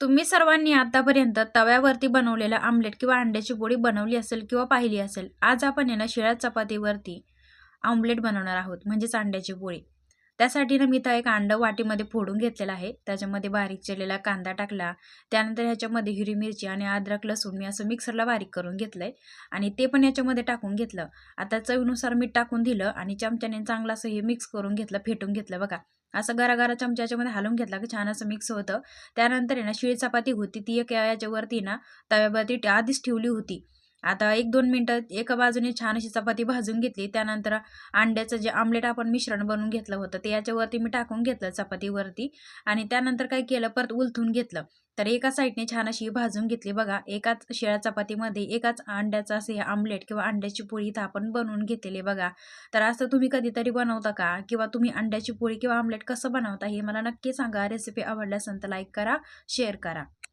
तुम्ही सर्वांनी आतापर्यंत तव्यावरती बनवलेला आमलेट किंवा अंड्याची पोळी बनवली असेल किंवा पाहिली असेल. आज आपण आहे ना शिळ्या चपातीवरती आमलेट बनवणार आहोत, म्हणजेच अंड्याची पोळी. त्यासाठी ना मी तर एक अंडं वाटीमध्ये फोडून घेतलेलं आहे. त्याच्यामध्ये बारीक चिरलेला कांदा टाकला. त्यानंतर ह्याच्यामध्ये हिरवी मिरची आणि अद्रक लसूण मी असं मिक्सरला बारीक करून घेतलंय आणि ते पण याच्यामध्ये टाकून घेतलं. आता चवीनुसार मीठ टाकून दिलं आणि चमच्याने चांगलं असं हे मिक्स करून घेतलं, फेटून घेतलं बघा. असं गरागरा चमच्याच्यामध्ये हलवून घेतला की छान असं मिक्स होतं. त्यानंतर आहे ना शिळी चपाती होती ती एक याच्यावरती ना तव्यावरती आधीच ठेवली होती. आता 1-2 मिनिटं एका बाजूने छान अशी चपाती भाजून घेतली. त्यानंतर अंड्याचं जे आमलेट आपण मिश्रण बनवून घेतलं होतं ते याच्यावरती मी टाकून घेतलं चपातीवरती आणि त्यानंतर काय केलं परत उलथून घेतलं. तर एका साईडने छान अशी भाजून घेतली बघा. एकाच शिळ्या चपातीमध्ये एकाच अंड्याचं असं हे आमलेट किंवा अंड्याची पोळी इथं आपण बनवून घेतलेली बघा. तर असं तुम्ही कधीतरी बनवता का? किंवा तुम्ही अंड्याची पोळी किंवा आमलेट कसं बनवता हे मला नक्की सांगा. रेसिपी आवडली असेल तर लाईक करा, शेअर करा.